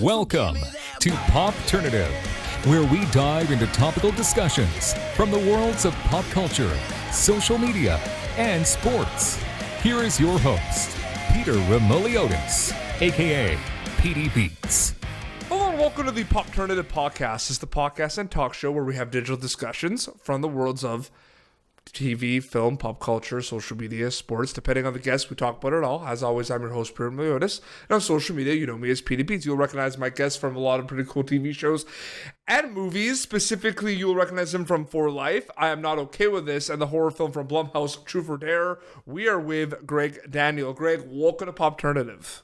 Welcome to Popternative, where we dive into topical discussions from the worlds of pop culture, social media, and sports. Here is your host, Peter Remoliotis, aka PD Beats. Hello and welcome to the Popternative podcast. It's the podcast and talk show where we have digital discussions from the worlds of TV, film, pop culture, social media, sports. Depending on the guest, we talk about it all. As always, I'm your host, Peter Remoliotis. And on social media, you know me as PD Beats. You'll recognize my guests from a lot of pretty cool TV shows and movies. Specifically, you'll recognize him from For Life, I Am Not Okay With This, and the horror film from Blumhouse, Truth or Dare. We are with Gregg Daniel. Gregg, welcome to Popternative.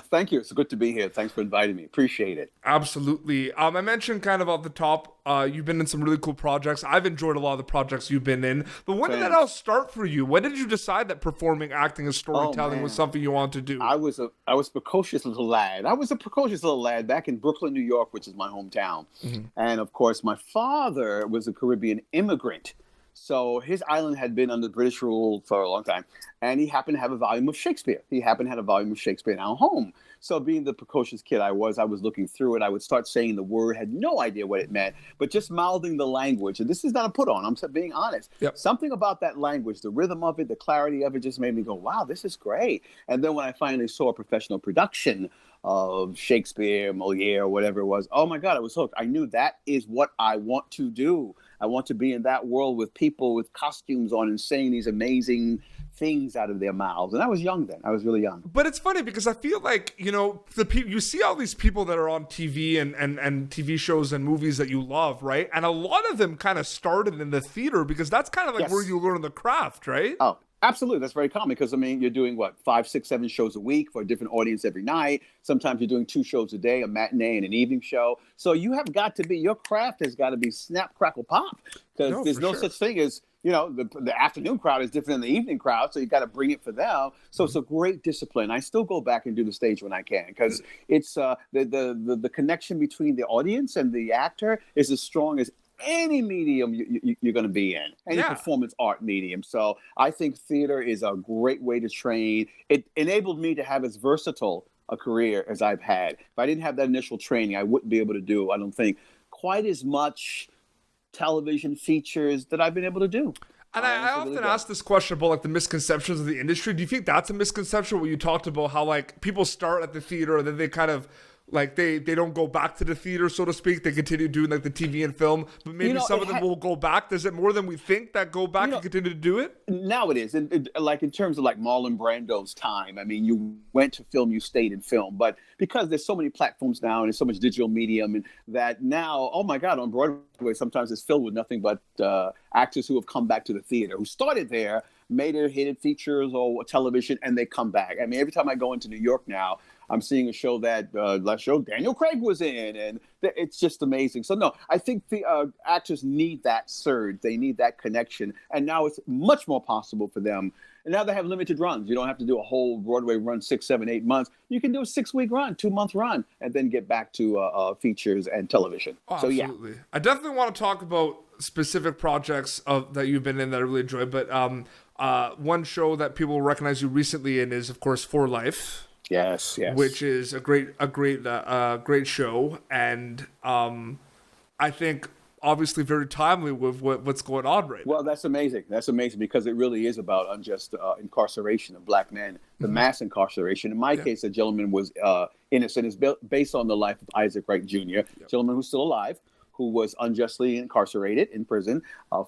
Thank you. It's good to be here. Thanks for inviting me. Appreciate it. Absolutely. I mentioned kind of at the top, you've been in some really cool projects. I've enjoyed a lot of the projects you've been in. But when did that all start for you? When did you decide that performing, acting, and storytelling was something you wanted to do? I was a precocious little lad. I was a precocious little lad back in Brooklyn, New York, which is my hometown. Mm-hmm. And of course, my father was a Caribbean immigrant. So his island had been under British rule for a long time, and he happened to have a volume of Shakespeare. He happened to have a volume of Shakespeare in our home. So being the precocious kid I was looking through it. I would start saying the word, had no idea what it meant, but just mouthing the language. And this is not a put on, I'm being honest. Yep. Something about that language, the rhythm of it, the clarity of it just made me go, wow, this is great. And then when I finally saw a professional production of Shakespeare, Moliere, whatever it was, oh my God, I was hooked. I knew that is what I want to do. I want to be in that world with people with costumes on and saying these amazing things out of their mouths. And I was young then. I was really young. But it's funny because I feel like, you know, you see all these people that are on TV and TV shows and movies that you love, right? And a lot of them kind of started in the theater because that's kind of like where you learn the craft, right? Oh, absolutely. That's very common because, I mean, you're doing, 5, 6, 7 shows a week for a different audience every night. Sometimes you're doing 2 shows a day, a matinee and an evening show. So you have got to be, your craft has got to be snap, crackle, pop. Because there's no such thing as, you know, the afternoon crowd is different than the evening crowd. So you got to bring it for them. So it's a great discipline. I still go back and do the stage when I can because it's the connection between the audience and the actor is as strong as any medium you're going to be in, any performance art medium. So I think theater is a great way to train. It enabled me to have as versatile a career as I've had. If I didn't have that initial training, I wouldn't be able to do, I don't think, quite as much television features that I've been able to do. And I often ask this question about like the misconceptions of the industry. Do you think that's a misconception where you talked about how like people start at the theater and then they kind of like they don't go back to the theater, so to speak. They continue doing like the TV and film, but maybe some of them will go back. Is it more than we think that go back and continue to do it? Now it is. Like in terms of like Marlon Brando's time, I mean, you went to film, you stayed in film. But because there's so many platforms now and there's so much digital medium and that now, oh my God, on Broadway, sometimes it's filled with nothing but actors who have come back to the theater, who started there, made their hit features or television, and they come back. I mean, every time I go into New York now, I'm seeing a show that last show Daniel Craig was in, and it's just amazing. So no, I think the actors need that surge. They need that connection, and now it's much more possible for them. And now they have limited runs. You don't have to do a whole Broadway run 6, 7, 8 months. You can do a 6-week run, 2-month run, and then get back to features and television. Oh, so absolutely. Yeah, I definitely want to talk about specific projects that you've been in that I really enjoyed. But one show that people recognize you recently in is, of course, For Life. Yes. Which is a great show, and I think obviously very timely with what's going on right now. Well, that's amazing. That's amazing because it really is about unjust incarceration of black men, the mass incarceration. In my case, the gentleman was innocent. It's based on the life of Isaac Wright Jr., gentleman who's still alive, who was unjustly incarcerated in prison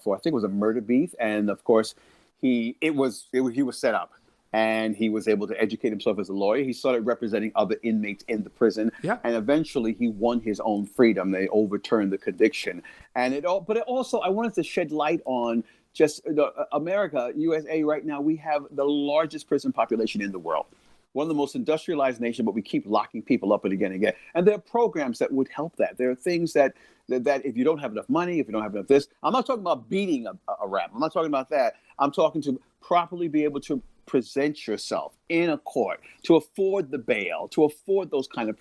for, I think it was a murder beef, and of course, he was set up. And he was able to educate himself as a lawyer. He started representing other inmates in the prison. Yeah. And eventually he won his own freedom. They overturned the conviction. But it also, I wanted to shed light on just America, USA right now, we have the largest prison population in the world. One of the most industrialized nations, but we keep locking people up again and again. And there are programs that would help that. There are things that if you don't have enough money, if you don't have enough this, I'm not talking about beating a rap. I'm not talking about that. I'm talking to properly be able to present yourself in a court, to afford the bail, to afford those kind of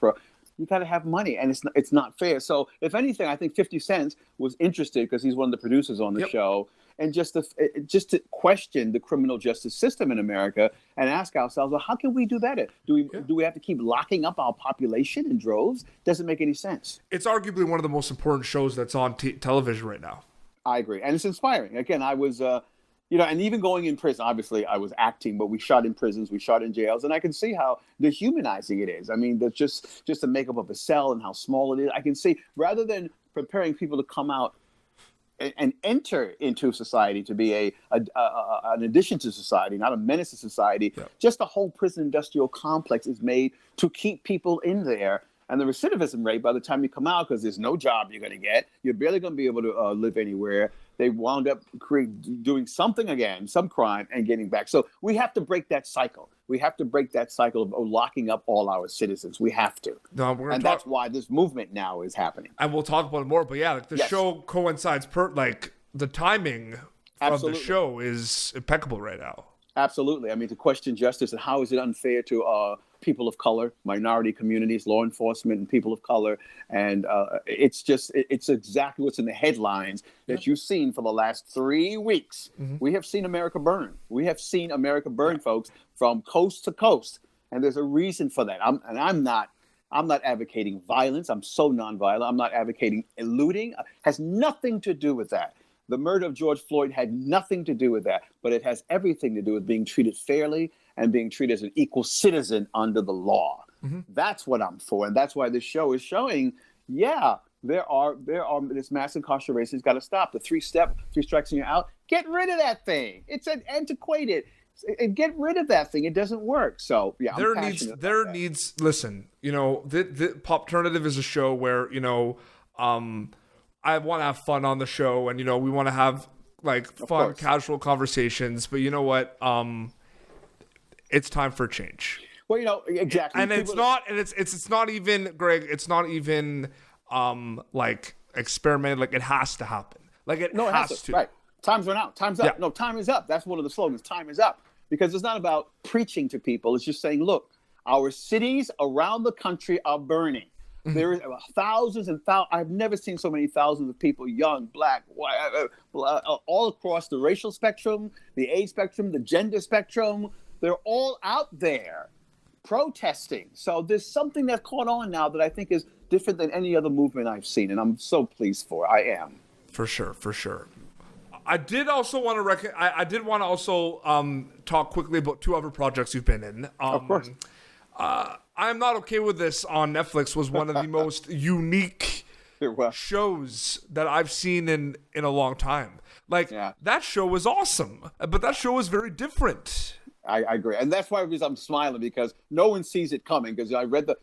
you got to have money, and it's not fair. So if anything, I think 50 Cent was interested because he's one of the producers on the show, and just to question the criminal justice system in America and ask ourselves, well, how can we do better? Do we have to keep locking up our population in droves? Doesn't make any sense. It's arguably one of the most important shows that's on television right now. I agree, and it's inspiring. Again, I was. And even going in prison, obviously I was acting, but we shot in prisons, we shot in jails, and I can see how dehumanizing it is. I mean, that's just the makeup of a cell and how small it is. I can see, rather than preparing people to come out and enter into society to be an addition to society, not a menace to society, just the whole prison industrial complex is made to keep people in there. And the recidivism rate by the time you come out, because there's no job you're going to get, you're barely going to be able to live anywhere. They wound up doing something again, some crime, and getting back. So we have to break that cycle. We have to break that cycle of locking up all our citizens. We have to. That's why this movement now is happening. And we'll talk about it more. But yeah, the show coincides the timing of the show is impeccable right now. Absolutely. I mean, to question justice and how is it unfair to people of color, minority communities, law enforcement, and people of color. And it's exactly what's in the headlines that you've seen for the last 3 weeks. Mm-hmm. We have seen America burn. We have seen America burn, folks, from coast to coast. And there's a reason for that. I'm not advocating violence. I'm so nonviolent. I'm not advocating looting. It has nothing to do with that. The murder of George Floyd had nothing to do with that, but it has everything to do with being treated fairly and being treated as an equal citizen under the law. Mm-hmm. That's what I'm for, and that's why this show is showing, there are this mass incarceration has got to stop. The three strikes and you're out. Get rid of that thing. It's antiquated. And get rid of that thing. It doesn't work. So listen, the Popternative is a show where, I want to have fun on the show, and we want to have fun, casual conversations. But you know what? It's time for a change. Well, exactly. And it's not even, Greg. It's not even experimental. It has to happen. It has to. Right. Time's run out. Time's up. Yeah. No, time is up. That's one of the slogans. Time is up. Because it's not about preaching to people. It's just saying, look, our cities around the country are burning. Mm-hmm. There is thousands and thousands. I've never seen so many thousands of people, young, black, white, all across the racial spectrum, the age spectrum, the gender spectrum. They're all out there protesting. So there's something that's caught on now that I think is different than any other movement I've seen. And I'm so pleased for it. I am. For sure. I did also want to talk quickly about 2 other projects you've been in. Of course. I'm Not Okay with This on Netflix was one of the most unique shows that I've seen in a long time. That show was awesome, but that show was very different. I agree. And that's why I'm smiling, because no one sees it coming. Because I got the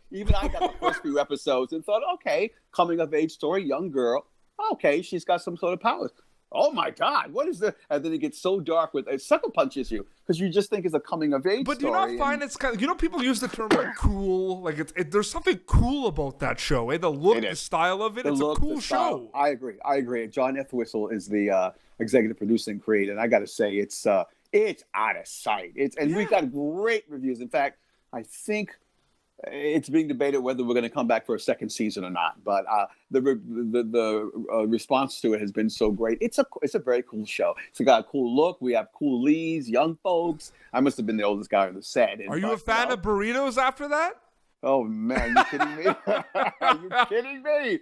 first few episodes and thought, okay, coming of age story, young girl. Okay, she's got some sort of powers. Oh my God, what is this? And then it gets so dark with it sucker punches you because you just think it's a coming of age story. But do you not find it's kind of, people use the term cool, there's something cool about that show, the look, the style of it. It's a cool show. I agree. John Entwistle is the executive producer and creator, and I got to say it's out of sight. We got great reviews. In fact, I think it's being debated whether we're going to come back for a second season or not. But the response to it has been so great. It's a very cool show. It's got a cool look. We have cool leads, young folks. I must have been the oldest guy on the set. Are you a fan of burritos after that? Oh, man, are you kidding me? Are you kidding me?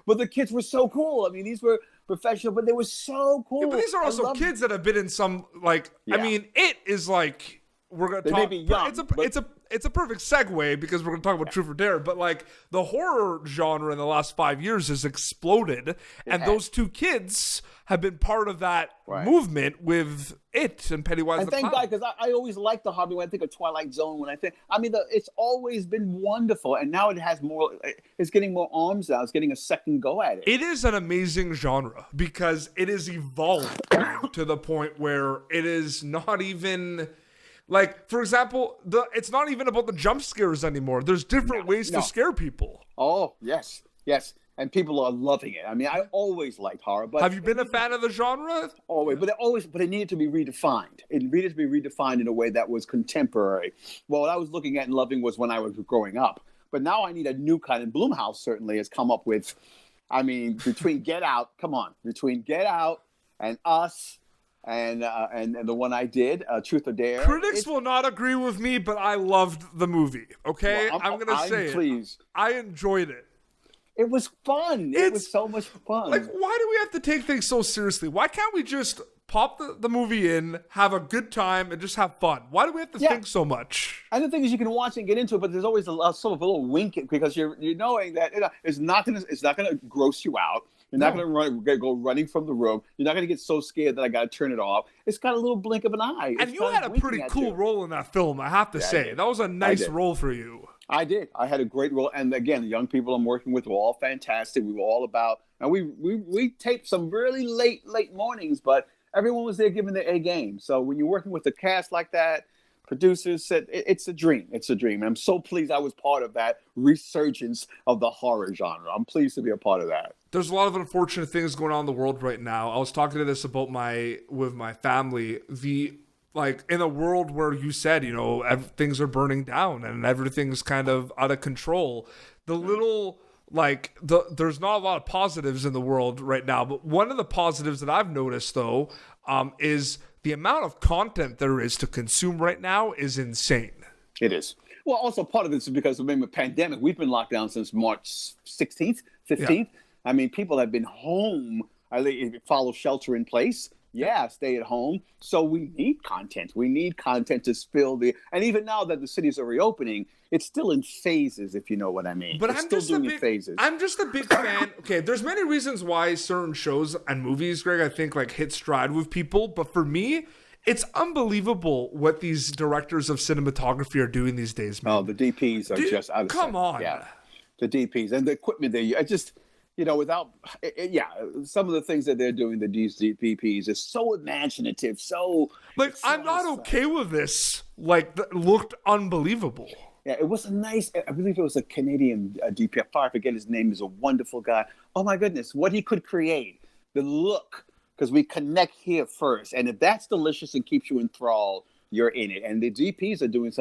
But the kids were so cool. I mean, these were professional, but they were so cool. Yeah, but these are also kids that have been in some, I mean, it is we're going to talk. They may be young, it's a perfect segue because we're going to talk about Truth or Dare, but the horror genre in the last 5 years has exploded, and those 2 kids have been part of that movement with it and Pennywise the Clown. And thank God, because I always like the hobby when I think of Twilight Zone. It's always been wonderful, and now it has more. It's getting more arms now. It's getting a second go at it. It is an amazing genre because it is evolved to the point where it is not even. For example, it's not even about the jump scares anymore. There's different ways to scare people. Oh, yes. And people are loving it. I mean, I always liked horror. But have you been a fan of the genre? Always, but it needed to be redefined. It needed to be redefined in a way that was contemporary. Well, what I was looking at and loving was when I was growing up. But now I need a new kind. And Blumhouse certainly has come up with, between Get Out and Us, and the one I did, Truth or Dare. Critics will not agree with me, but I loved the movie. Okay, Well, I'm gonna say pleased. I enjoyed it. It was fun. It was so much fun. Like, why do we have to take things so seriously? Why can't we just pop the movie in, have a good time, and just have fun? Why do we have to think so much? And the thing is, you can watch and get into it, but there's always sort of a little wink because you're knowing that it's not gonna gross you out. You're not gonna go running from the room. You're not gonna get so scared that I gotta turn it off. It's got a little blink of an eye. And you had a pretty cool role in that film, I have to say. That was a nice role for you. I did. I had a great role, and again, the young people I'm working with were all fantastic. We were all about, and we taped some really late mornings, but everyone was there giving their A game. So when you're working with a cast like that, producers said it's a dream. It's a dream. And I'm so pleased I was part of that resurgence of the horror genre. I'm pleased to be a part of that. There's a lot of unfortunate things going on in the world right now. I was talking to this about with my family. Like, in a world where you said, things are burning down and everything's kind of out of control, there's not a lot of positives in the world right now. But one of the positives that I've noticed, though, is the amount of content there is to consume right now is insane. It is. Well, also part of this is because of the pandemic. We've been locked down since March 16th, 15th. Yeah. I mean, people have been home. They follow shelter in place. Yeah, stay at home. So we need content. We need content to spill and even now that the cities are reopening, it's still in phases, if you know what I mean. But I'm just a big fan. Okay, there's many reasons why certain shows and movies, Greg, I think hit stride with people. But for me, it's unbelievable what these directors of cinematography are doing these days, man. Oh, the DPs are just out of come on. Yeah, the DPs and the equipment some of the things that they're doing, the DPs, is so imaginative, I'm not okay with this. That looked unbelievable. Yeah, it was I believe it was a Canadian DP. I forget his name. He's a wonderful guy. Oh my goodness, what he could create, the look, because we connect here first. And if that's delicious and keeps you enthralled, you're in it. And the DPs are doing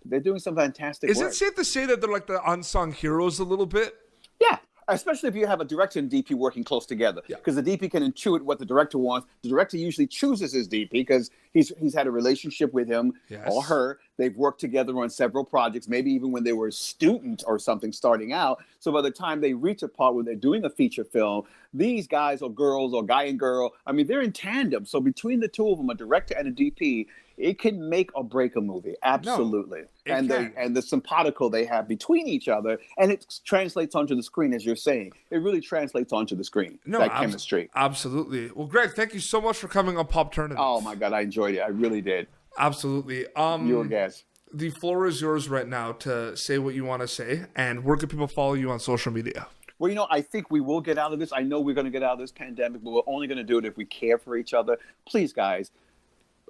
they're doing some fantastic work. Is it safe to say that they're like the unsung heroes a little bit? Yeah. Especially if you have a director and DP working close together, because the DP can intuit what the director wants. The director usually chooses his DP because he's had a relationship with him or her. They've worked together on several projects, maybe even when they were a student or something starting out. So by the time they reach a part where they're doing a feature film, these guys or girls or guy and girl, I mean, they're in tandem. So between the two of them, a director and a DP, it can make or break a movie. Absolutely. And the simpatico they have between each other, and it translates onto the screen, as you're saying. It really translates onto the screen, that chemistry. Absolutely. Well, Greg, thank you so much for coming on Popternative. Oh, my God, I enjoyed it. I really did. Absolutely. You're a guest. The floor is yours right now to say what you want to say, and where can people follow you on social media? Well, I think we will get out of this. I know we're going to get out of this pandemic, but we're only going to do it if we care for each other. Please, guys,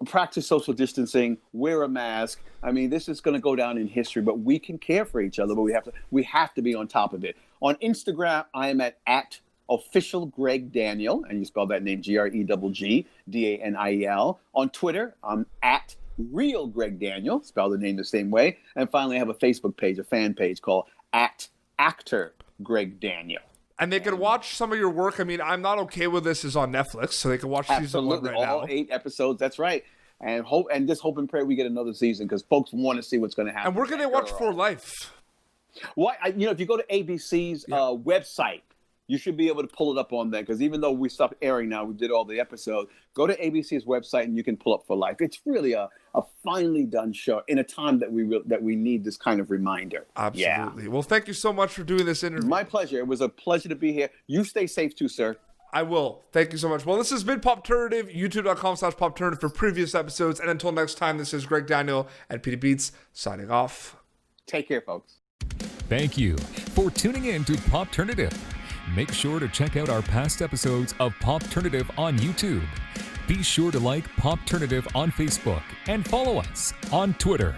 practice social distancing, wear a mask. I mean, this is going to go down in history, but we can care for each other, but we have to be on top of it. On Instagram, I am at official Gregg Daniel, and you spell that name Gregg Daniel. On Twitter, I'm at real Gregg Daniel, spell the name the same way. And finally, I have a Facebook page, a fan page called at actor Gregg Daniel. And they can watch some of your work. I mean, I'm Not Okay With This is on Netflix, so they can watch season 1 right now. All 8 episodes, that's right. And hope and pray we get another season because folks want to see what's going to happen. And we're going to watch For Life. What if you go to ABC's website, you should be able to pull it up on there because even though we stopped airing now, we did all the episodes. Go to ABC's website and you can pull up For Life. It's really a finely done show in a time that we need this kind of reminder. Absolutely. Yeah. Well, thank you so much for doing this interview. My pleasure. It was a pleasure to be here. You stay safe too, sir. I will. Thank you so much. Well, this has been Popternative, youtube.com/Popternative for previous episodes. And until next time, this is Gregg Daniel and Petey Beats signing off. Take care, folks. Thank you for tuning in to Popternative. Make sure to check out our past episodes of Popternative on YouTube. Be sure to like Popternative on Facebook and follow us on Twitter.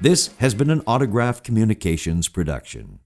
This has been an Autograph Communications production.